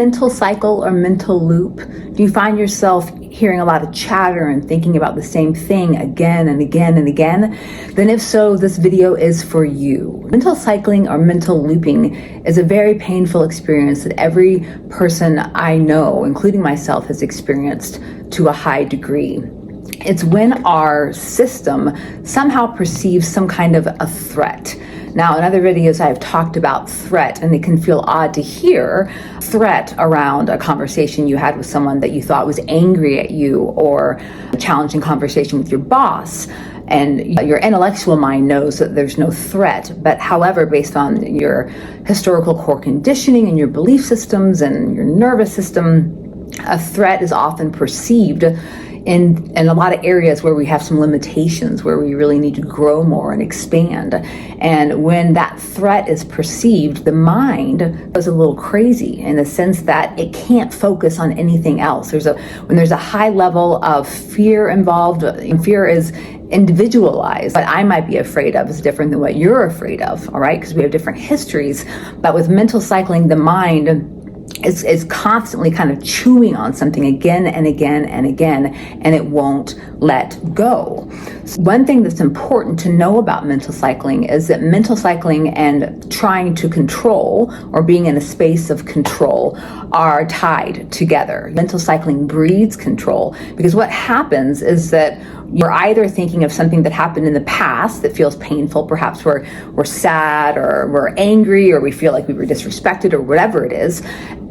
mental cycle or mental loop? Do you find yourself hearing a lot of chatter and thinking about the same thing again and again and again? Then if so, this video is for you. Mental cycling or mental looping is a very painful experience that every person I know, including myself, has experienced to a high degree. It's when our system somehow perceives some kind of a threat. Now, in other videos, I've talked about threat, and it can feel odd to hear threat around a conversation you had with someone that you thought was angry at you, or a challenging conversation with your boss. And your intellectual mind knows that there's no threat. But however, based on your historical core conditioning and your belief systems and your nervous system, a threat is often perceived in a lot of areas where we have some limitations, where we really need to grow more and expand. And when that threat is perceived, the mind goes a little crazy in the sense that it can't focus on anything else. When there's a high level of fear involved, and fear is individualized. What I might be afraid of is different than what you're afraid of, all right? Because we have different histories. But with mental cycling, the mind is constantly kind of chewing on something again and again and again, and it won't let go. So one thing that's important to know about mental cycling is that mental cycling and trying to control, or being in a space of control, are tied together. Mental cycling breeds control, because what happens is that you're either thinking of something that happened in the past that feels painful. Perhaps we're sad, or we're angry, or we feel like we were disrespected, or whatever it is,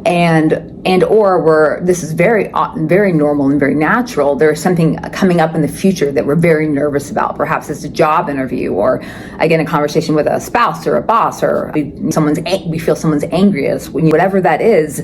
or this is very normal and very natural. There's something coming up in the future that we're very nervous about. Perhaps it's a job interview, or again, a conversation with a spouse or a boss, or we feel someone's angry at us. Whatever that is,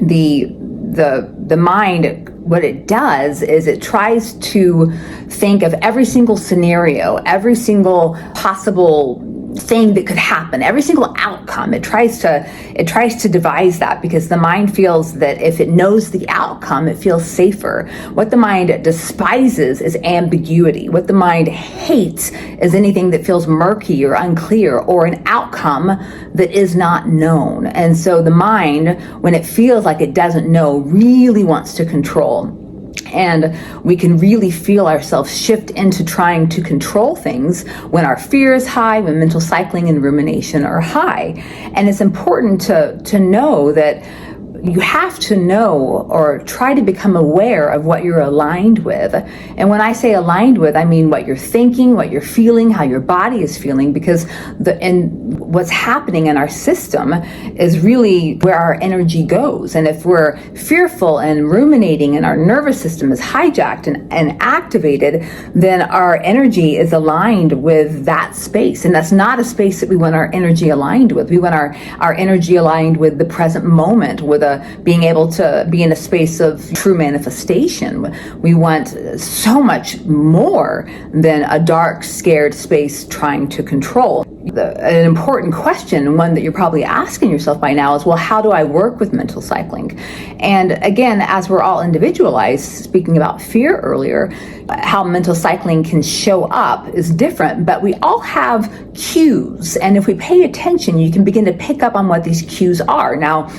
the mind, what it does is it tries to think of every single scenario, every single possible thing that could happen, every single outcome. It tries to devise that, because the mind feels that if it knows the outcome, it feels safer. What the mind despises is ambiguity. What the mind hates is anything that feels murky or unclear, or an outcome that is not known. And so the mind, when it feels like it doesn't know, really wants to control. And we can really feel ourselves shift into trying to control things when our fear is high, when mental cycling and rumination are high. And it's important to know that you have to know, or try to become aware of what you're aligned with. And when I say aligned with, I mean what you're thinking, what you're feeling, how your body is feeling, because what's happening in our system is really where our energy goes. And if we're fearful and ruminating and our nervous system is hijacked and activated, then our energy is aligned with that space. And that's not a space that we want our energy aligned with. We want our energy aligned with the present moment, with being able to be in a space of true manifestation. We want so much more than a dark, scared space trying to control. An important question, one that you're probably asking yourself by now, is, well, how do I work with mental cycling? And again, as we're all individualized, speaking about fear earlier, how mental cycling can show up is different, but we all have cues. And if we pay attention, you can begin to pick up on what these cues are. Now,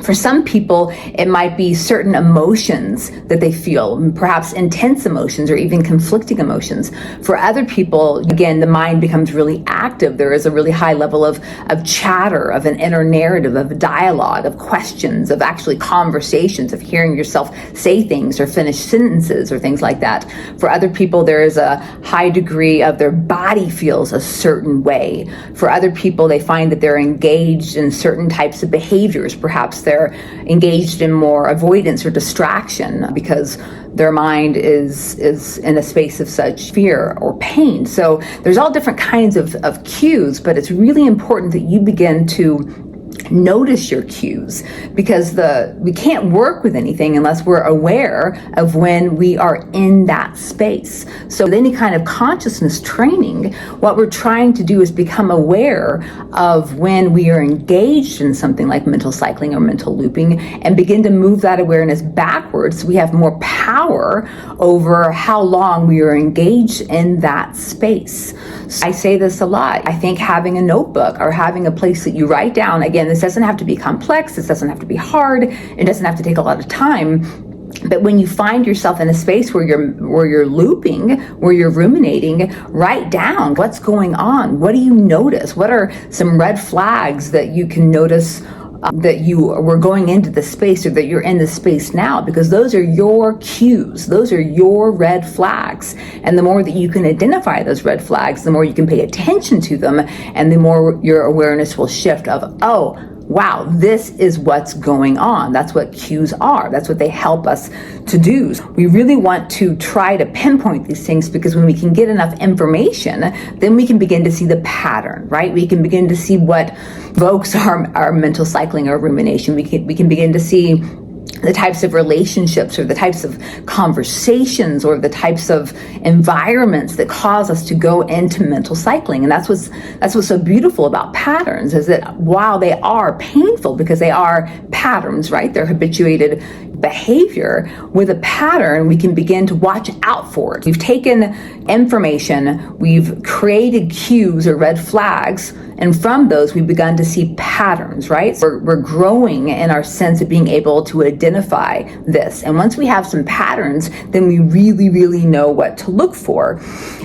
for some people, it might be certain emotions that they feel, perhaps intense emotions or even conflicting emotions. For other people, again, the mind becomes really active. There is a really high level of chatter, of an inner narrative, of dialogue, of questions, of actually conversations, of hearing yourself say things or finish sentences or things like that. For other people, there is a high degree of their body feels a certain way. For other people, they find that they're engaged in certain types of behaviors. Perhaps they're engaged in more avoidance or distraction because their mind is in a space of such fear or pain. So there's all different kinds of cues, but it's really important that you begin to notice your cues, because we can't work with anything unless we're aware of when we are in that space. So with any kind of consciousness training, what we're trying to do is become aware of when we are engaged in something like mental cycling or mental looping, and begin to move that awareness backwards so we have more power over how long we are engaged in that space. So I say this a lot. I think having a notebook or having a place that you write down, again, Again, this doesn't have to be complex. This doesn't have to be hard. It doesn't have to take a lot of time. But when you find yourself in a space where you're looping, where you're ruminating, write down what's going on. What do you notice? What are some red flags that you can notice that you were going into the space, or that you're in the space now? Because those are your cues. Those are your red flags. And the more that you can identify those red flags, the more you can pay attention to them, and the more your awareness will shift of, oh, wow, this is what's going on. That's what cues are. That's what they help us to do. We really want to try to pinpoint these things, because when we can get enough information, then we can begin to see the pattern, right? We can begin to see what evokes our mental cycling or rumination. We can begin to see the types of relationships, or the types of conversations, or the types of environments that cause us to go into mental cycling. And that's what's so beautiful about patterns, is that while they are painful, because they are patterns, right? They're habituated behavior. With a pattern, we can begin to watch out for it. We've taken information, we've created cues or red flags, and from those we've begun to see patterns, right? We're growing in our sense of being able to identify this. And once we have some patterns, then we really, really know what to look for.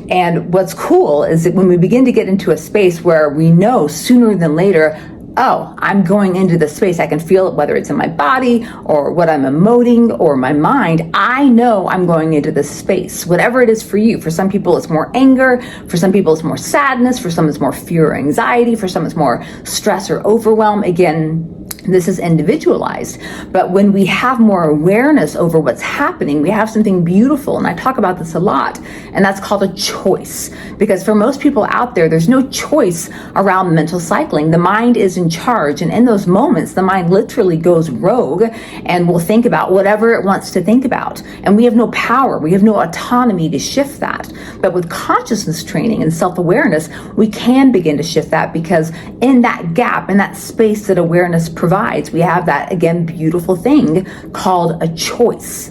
And what's cool is that when we begin to get into a space where we know sooner than later, oh, I'm going into the space, I can feel it, whether it's in my body or what I'm emoting or my mind, I know I'm going into this space, whatever it is for you. For some people, it's more anger. For some people, it's more sadness. For some, it's more fear or anxiety. For some, it's more stress or overwhelm. Again, this is individualized. But when we have more awareness over what's happening, we have something beautiful. And I talk about this a lot, and that's called a choice. Because for most people out there, there's no choice around mental cycling. The mind is in charge. And in those moments, the mind literally goes rogue and will think about whatever it wants to think about. And we have no power. We have no autonomy to shift that. But with consciousness training and self-awareness, we can begin to shift that, because in that gap, in that space that awareness provides, we have that, again, beautiful thing called a choice.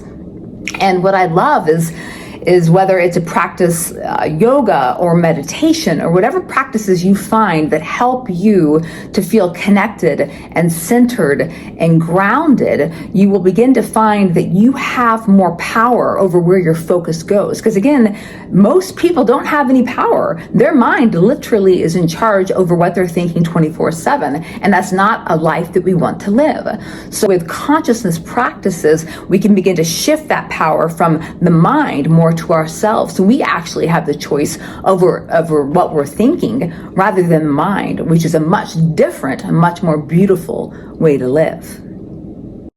And what I love is whether it's a practice, yoga or meditation, or whatever practices you find that help you to feel connected and centered and grounded, you will begin to find that you have more power over where your focus goes. Because again, most people don't have any power. Their mind literally is in charge over what they're thinking 24/7, and that's not a life that we want to live. So with consciousness practices, we can begin to shift that power from the mind more to ourselves. So we actually have the choice over what we're thinking, rather than mind, which is a much different, a much more beautiful way to live.